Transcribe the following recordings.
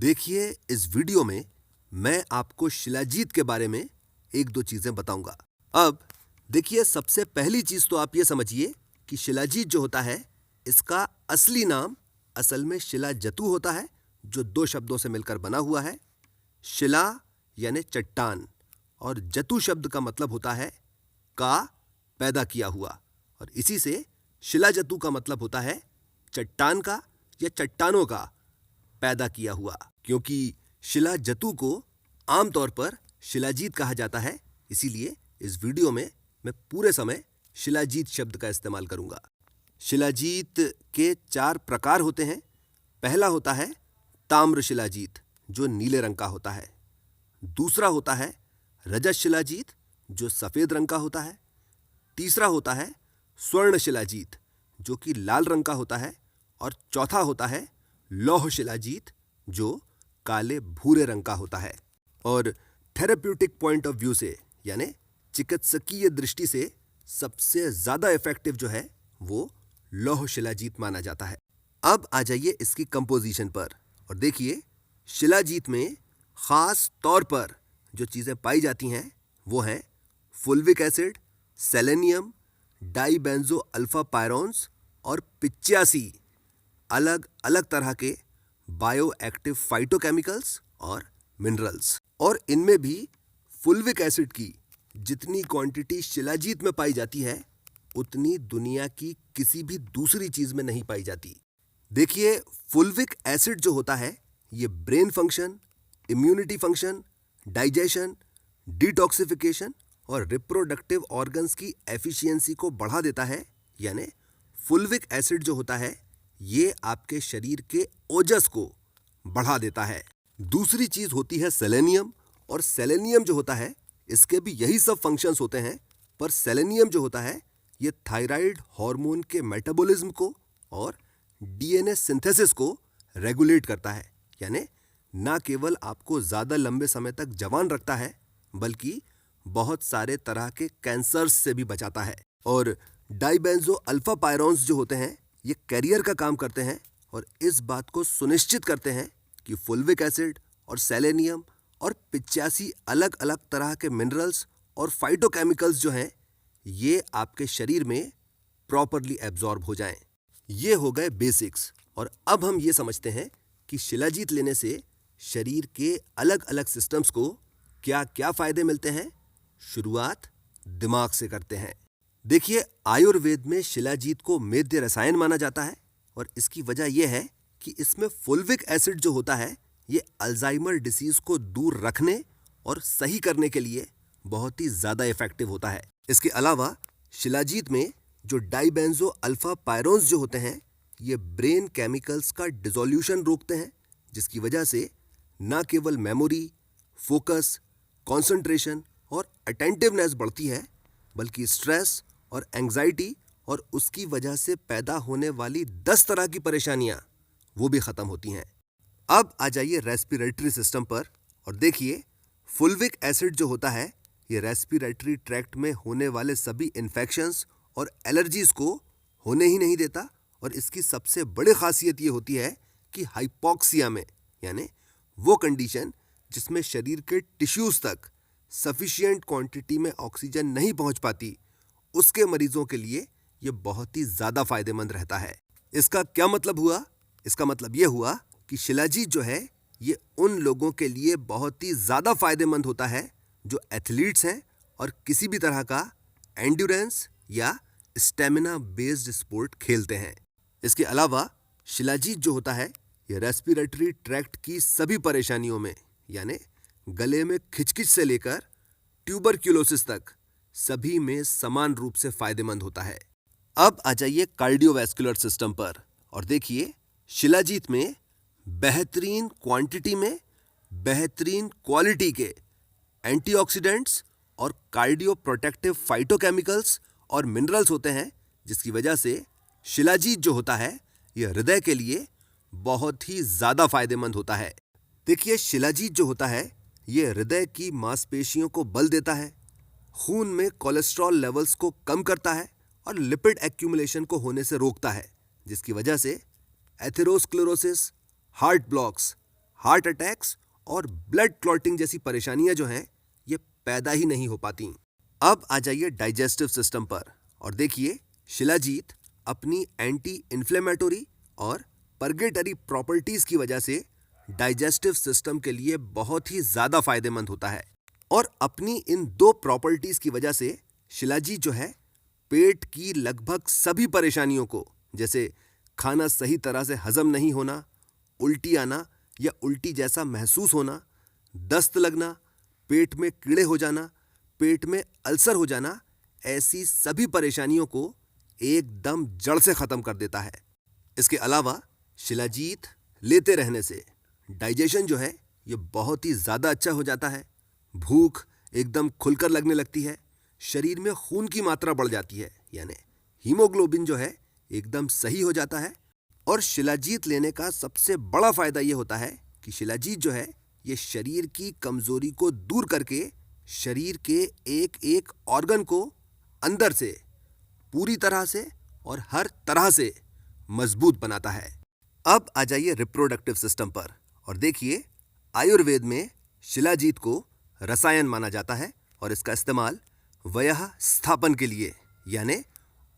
देखिए, इस वीडियो में मैं आपको शिलाजीत के बारे में एक दो चीजें बताऊंगा। अब देखिए, सबसे पहली चीज तो आप ये समझिए कि शिलाजीत जो होता है, इसका असली नाम असल में शिलाजतु होता है, जो दो शब्दों से मिलकर बना हुआ है। शिला यानी चट्टान और जतु शब्द का मतलब होता है का पैदा किया हुआ, और इसी से शिलाजतु का मतलब होता है चट्टान का या चट्टानों का पैदा किया हुआ। क्योंकि शिलाजतु को आमतौर पर शिलाजीत कहा जाता है, इसीलिए इस वीडियो में मैं पूरे समय शिलाजीत शब्द का इस्तेमाल करूंगा। शिलाजीत के 4 प्रकार होते हैं। पहला होता है ताम्र शिलाजीत, जो नीले रंग का होता है। दूसरा होता है रजत शिलाजीत, जो सफेद रंग का होता है। तीसरा होता है स्वर्ण शिलाजीत, जो कि लाल रंग का होता है। और चौथा होता है लौह शिलाजीत, जो काले भूरे रंग का होता है। और थेरेप्यूटिक पॉइंट ऑफ व्यू से, यानी चिकित्सकीय दृष्टि से, सबसे ज्यादा इफेक्टिव जो है वो लौह शिलाजीत माना जाता है। अब आ जाइए इसकी कंपोजिशन पर और देखिए, शिलाजीत में खास तौर पर जो चीजें पाई जाती हैं वो हैं फुल्विक एसिड, सेलेनियम, डाईबेंजो अल्फा पायरोन्स और 85 अलग अलग तरह के बायो एक्टिव फाइटोकेमिकल्स और मिनरल्स। और इनमें भी फुल्विक एसिड की जितनी क्वांटिटी शिलाजीत में पाई जाती है, उतनी दुनिया की किसी भी दूसरी चीज में नहीं पाई जाती। देखिए, फुल्विक एसिड जो होता है, ये brain function, immunity function, digestion, detoxification और रिप्रोडक्टिव ऑर्गन्स की एफिशिएंसी को बढ़ा देता है। यानी फुल्विक एसिड जो होता है, ये आपके शरीर के ओजस को बढ़ा देता है। दूसरी चीज होती है सेलेनियम, और सेलेनियम जो होता है, इसके भी यही सब फंक्शंस होते हैं, पर सेलेनियम जो होता है, ये थायराइड हार्मोन के मेटाबॉलिज्म को और डीएनए सिंथेसिस को रेगुलेट करता है। यानी ना केवल आपको ज्यादा लंबे समय तक जवान रखता है, बल्कि बहुत सारे तरह के कैंसर्स से भी बचाता है। और डाईबेंजो अल्फा पायरोन्स जो होते हैं, ये कैरियर का काम करते हैं और इस बात को सुनिश्चित करते हैं कि फुल्विक एसिड और सेलेनियम और 85 अलग अलग तरह के मिनरल्स और फाइटोकेमिकल्स जो हैं, ये आपके शरीर में प्रॉपरली एब्जॉर्ब हो जाएं। ये हो गए बेसिक्स। और अब हम ये समझते हैं कि शिलाजीत लेने से शरीर के अलग अलग सिस्टम्स को क्या क्या फायदे मिलते हैं। शुरुआत दिमाग से करते हैं। देखिए, आयुर्वेद में शिलाजीत को मेद्य रसायन माना जाता है, और इसकी वजह यह है कि इसमें फुल्विक एसिड जो होता है, ये अल्जाइमर डिसीज को दूर रखने और सही करने के लिए बहुत ही ज्यादा इफेक्टिव होता है। इसके अलावा शिलाजीत में जो डाईबेंजो अल्फा पायरोन्स जो होते हैं, ये ब्रेन केमिकल्स का डिसोल्यूशन रोकते हैं, जिसकी वजह से न केवल मेमोरी, फोकस, कंसंट्रेशन और अटेंटिवनेस बढ़ती है, बल्कि स्ट्रेस और एंजाइटी और उसकी वजह से पैदा होने वाली 10 तरह की परेशानियां वो भी खत्म होती हैं। अब आ जाइए रेस्पिरेटरी सिस्टम पर और देखिए, फुल्विक एसिड जो होता है, ये रेस्पिरेटरी ट्रैक्ट में होने वाले सभी इन्फेक्शंस और एलर्जीज को होने ही नहीं देता। और इसकी सबसे बड़ी खासियत ये होती है कि हाइपोक्सिया में, यानी वो कंडीशन जिसमें शरीर के टिश्यूज तक सफिशिएंट क्वांटिटी में ऑक्सीजन नहीं पहुंच पाती, उसके मरीजों के लिए ये बहुत ही ज्यादा फायदेमंद रहता है। इसका क्या मतलब हुआ? इसका मतलब ये हुआ कि शिलाजीत जो है, ये उन लोगों के लिए बहुत ही ज्यादा फायदेमंद होता है जो एथलीट्स हैं और किसी भी तरह का एंड्योरेंस या स्टेमिना बेस्ड स्पोर्ट खेलते हैं। इसके अलावा शिलाजीत जो होता है, ये रेस्पिरेटरी ट्रैक्ट की सभी परेशानियों में, यानी गले में खिचखिच से लेकर ट्यूबरक्यूलोसिस तक, सभी में समान रूप से फायदेमंद होता है। अब आ जाइए कार्डियोवैस्कुलर सिस्टम पर और देखिए, शिलाजीत में बेहतरीन क्वांटिटी में बेहतरीन क्वालिटी के एंटीऑक्सीडेंट्स और कार्डियो प्रोटेक्टिव फाइटोकेमिकल्स और मिनरल्स होते हैं, जिसकी वजह से शिलाजीत जो होता है, यह हृदय के लिए बहुत ही ज्यादा फायदेमंद होता है। देखिए, शिलाजीत जो होता है, यह हृदय की मांसपेशियों को बल देता है, खून में कोलेस्ट्रॉल लेवल्स को कम करता है और लिपिड एक्यूमुलेशन को होने से रोकता है, जिसकी वजह से atherosclerosis, heart blocks, heart attacks और ब्लड क्लॉटिंग जैसी परेशानियां जो हैं ये पैदा ही नहीं हो पाती। अब आ जाइए डाइजेस्टिव सिस्टम पर और देखिए शिलाजीत अपनी एंटी इन्फ्लेमेटरी और पर्गेटरी प्रॉपर्टीज की वजह से डाइजेस्टिव सिस्टम के लिए बहुत ही ज्यादा फायदेमंद होता है। और अपनी इन दो प्रॉपर्टीज की वजह से शिलाजीत जो है पेट की लगभग सभी परेशानियों को, जैसे खाना सही तरह से हजम नहीं होना, उल्टी आना या उल्टी जैसा महसूस होना, दस्त लगना, पेट में कीड़े हो जाना, पेट में अल्सर हो जाना, ऐसी सभी परेशानियों को एकदम जड़ से खत्म कर देता है। इसके अलावा शिलाजीत लेते रहने से डाइजेशन जो है ये बहुत ही ज़्यादा अच्छा हो जाता है। भूख एकदम खुलकर लगने लगती है, शरीर में खून की मात्रा बढ़ जाती है, यानी हीमोग्लोबिन जो है एकदम सही हो जाता है। और शिलाजीत लेने का सबसे बड़ा फायदा ये होता है कि शिलाजीत जो है ये शरीर की कमजोरी को दूर करके शरीर के एक एक ऑर्गन को अंदर से पूरी तरह से और हर तरह से मजबूत बनाता है। अब आ जाइए रिप्रोडक्टिव सिस्टम पर और देखिए आयुर्वेद में शिलाजीत को रसायन माना जाता है और इसका इस्तेमाल वयः स्थापन के लिए, यानी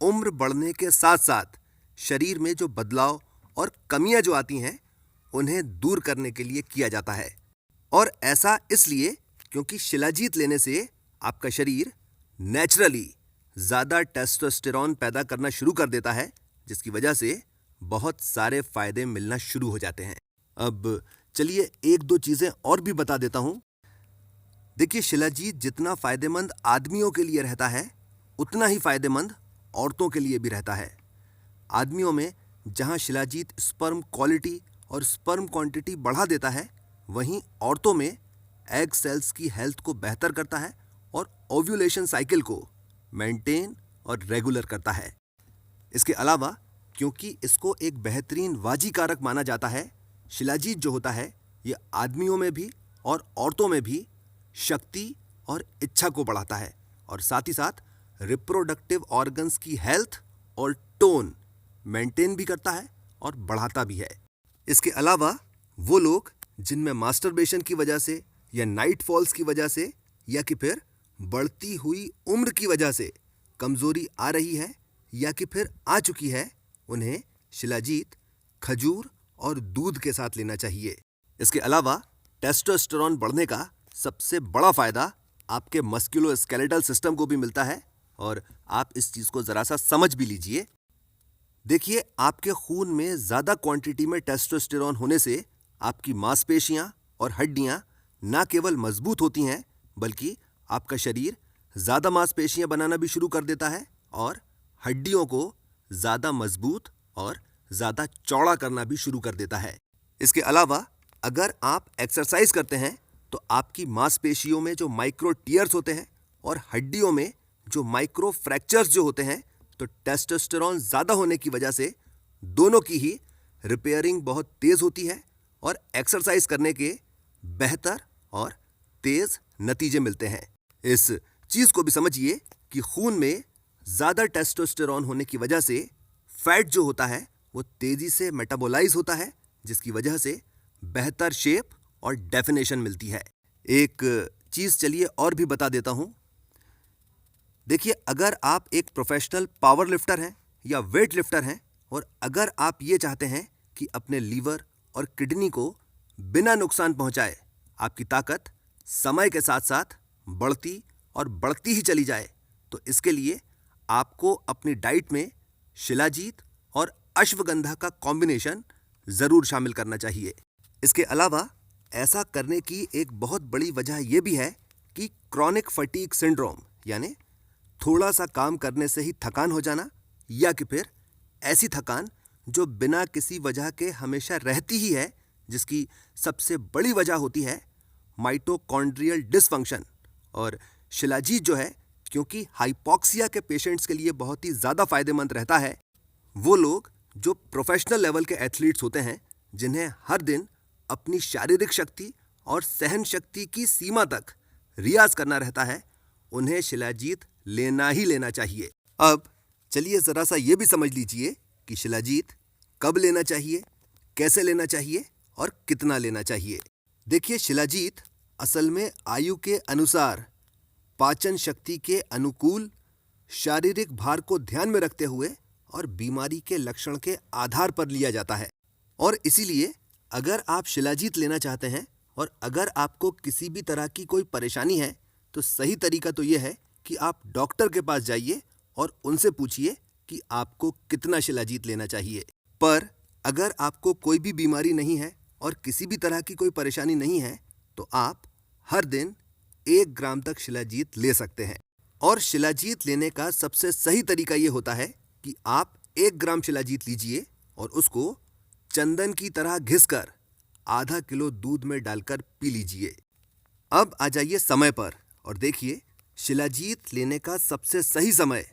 उम्र बढ़ने के साथ साथ शरीर में जो बदलाव और कमियां जो आती हैं उन्हें दूर करने के लिए किया जाता है। और ऐसा इसलिए क्योंकि शिलाजीत लेने से आपका शरीर नेचुरली ज़्यादा टेस्टोस्टेरॉन पैदा करना शुरू कर देता है, जिसकी वजह से बहुत सारे फायदे मिलना शुरू हो जाते हैं। अब चलिए एक दो चीज़ें और भी बता देता हूँ। देखिए शिलाजीत जितना फायदेमंद आदमियों के लिए रहता है उतना ही फायदेमंद औरतों के लिए भी रहता है। आदमियों में जहाँ शिलाजीत स्पर्म क्वालिटी और स्पर्म क्वांटिटी बढ़ा देता है, वहीं औरतों में एग सेल्स की हेल्थ को बेहतर करता है और ओव्यूलेशन साइकिल को मेंटेन और रेगुलर करता है। इसके अलावा क्योंकि इसको एक बेहतरीन वाजी कारक माना जाता है, शिलाजीत जो होता है ये आदमियों में भी और औरतों में भी शक्ति और इच्छा को बढ़ाता है और साथ ही साथ रिप्रोडक्टिव ऑर्गन्स की हेल्थ और टोन मेंटेन भी करता है और बढ़ाता भी है। इसके अलावा वो लोग जिनमें मास्टरबेशन की वजह से या नाइट फॉल्स की वजह से या कि फिर बढ़ती हुई उम्र की वजह से कमजोरी आ रही है या कि फिर आ चुकी है, उन्हें शिलाजीत खजूर और दूध के साथ लेना चाहिए। इसके अलावा टेस्टोस्टेरॉन बढ़ने का सबसे बड़ा फायदा आपके मस्कुलोस्केलेटल सिस्टम को भी मिलता है और आप इस चीज को जरा सा समझ भी लीजिए। देखिए आपके खून में ज्यादा क्वांटिटी में टेस्टोस्टेरॉन होने से आपकी मांसपेशियां और हड्डियां ना केवल मजबूत होती हैं बल्कि आपका शरीर ज्यादा मांसपेशियां बनाना भी शुरू कर देता है और हड्डियों को ज्यादा मजबूत और ज्यादा चौड़ा करना भी शुरू कर देता है। इसके अलावा अगर आप एक्सरसाइज करते हैं तो आपकी मांसपेशियों में जो माइक्रो टीयर्स होते हैं और हड्डियों में जो माइक्रो फ्रैक्चर्स जो होते हैं, तो टेस्टोस्टेरॉन ज़्यादा होने की वजह से दोनों की ही रिपेयरिंग बहुत तेज़ होती है और एक्सरसाइज करने के बेहतर और तेज़ नतीजे मिलते हैं। इस चीज़ को भी समझिए कि खून में ज़्यादा टेस्टोस्टेरॉन होने की वजह से फैट जो होता है वो तेज़ी से मेटाबोलाइज होता है, जिसकी वजह से बेहतर शेप और डेफिनेशन मिलती है। एक चीज़ चलिए और भी बता देता हूँ। देखिए अगर आप एक प्रोफेशनल पावर लिफ्टर हैं या वेट लिफ्टर हैं और अगर आप ये चाहते हैं कि अपने लीवर और किडनी को बिना नुकसान पहुंचाए आपकी ताकत समय के साथ साथ बढ़ती और बढ़ती ही चली जाए, तो इसके लिए आपको अपनी डाइट में शिलाजीत और अश्वगंधा का कॉम्बिनेशन ज़रूर शामिल करना चाहिए। इसके अलावा ऐसा करने की एक बहुत बड़ी वजह यह भी है कि क्रॉनिक फटीग सिंड्रोम, यानी थोड़ा सा काम करने से ही थकान हो जाना या कि फिर ऐसी थकान जो बिना किसी वजह के हमेशा रहती ही है, जिसकी सबसे बड़ी वजह होती है माइटोकॉन्ड्रियल डिसफंक्शन। और शिलाजीत जो है क्योंकि हाइपॉक्सिया के पेशेंट्स के लिए बहुत ही ज़्यादा फायदेमंद रहता है, वो लोग जो प्रोफेशनल लेवल के एथलीट्स होते हैं जिन्हें हर दिन अपनी शारीरिक शक्ति और सहन शक्ति की सीमा तक रियाज करना रहता है, उन्हें शिलाजीत लेना ही लेना चाहिए। अब चलिए ज़रा सा ये भी समझ लीजिए कि शिलाजीत कब लेना चाहिए, कैसे लेना चाहिए और कितना लेना चाहिए। देखिए, शिलाजीत असल में आयु के अनुसार, पाचन शक्ति के अनुकूल, शारीरिक भार को ध्यान में रखते हुए और बीमारी के लक्षण के आधार पर लिया जाता है। और इसीलिए अगर आप शिलाजीत लेना चाहते हैं और अगर आपको किसी भी तरह की कोई परेशानी है, तो सही तरीका तो यह है कि आप डॉक्टर के पास जाइए और उनसे पूछिए कि आपको कितना शिलाजीत लेना चाहिए। पर अगर आपको कोई भी बीमारी नहीं है और किसी भी तरह की कोई परेशानी नहीं है, तो आप हर दिन 1 ग्राम तक शिलाजीत ले सकते हैं। और शिलाजीत लेने का सबसे सही तरीका यह होता है कि आप 1 ग्राम शिलाजीत लीजिए और उसको चंदन की तरह घिसकर आधा किलो दूध में डालकर पी लीजिए। अब आ जाइए समय पर और देखिए, शिलाजीत लेने का सबसे सही समय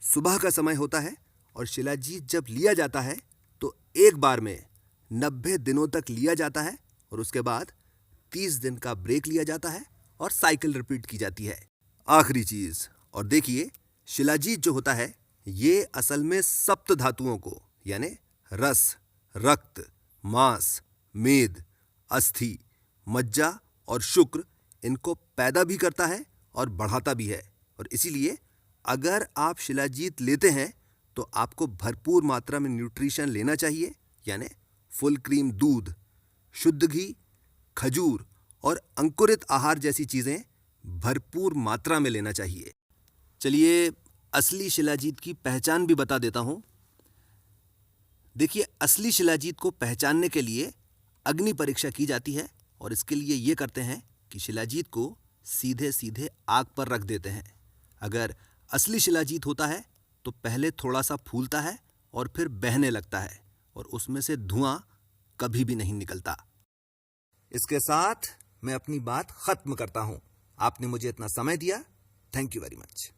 सुबह का समय होता है और शिलाजीत जब लिया जाता है तो एक बार में 90 दिनों तक लिया जाता है और उसके बाद 30 दिन का ब्रेक लिया जाता है और साइकिल रिपीट की जाती है। आखिरी चीज, और देखिए, शिलाजीत जो होता है ये असल में सप्त धातुओं को यानी रस, रक्त, मांस, मेद, अस्थि, मज्जा और शुक्र, इनको पैदा भी करता है और बढ़ाता भी है। और इसीलिए अगर आप शिलाजीत लेते हैं तो आपको भरपूर मात्रा में न्यूट्रिशन लेना चाहिए, यानी फुल क्रीम दूध, शुद्ध घी, खजूर और अंकुरित आहार जैसी चीजें भरपूर मात्रा में लेना चाहिए। चलिए, असली शिलाजीत की पहचान भी बता देता हूं। देखिए, असली शिलाजीत को पहचानने के लिए अग्नि परीक्षा की जाती है और इसके लिए ये करते हैं कि शिलाजीत को सीधे सीधे आग पर रख देते हैं। अगर असली शिलाजीत होता है तो पहले थोड़ा सा फूलता है और फिर बहने लगता है और उसमें से धुआं कभी भी नहीं निकलता। इसके साथ मैं अपनी बात खत्म करता हूं। आपने मुझे इतना समय दिया, थैंक यू वेरी मच।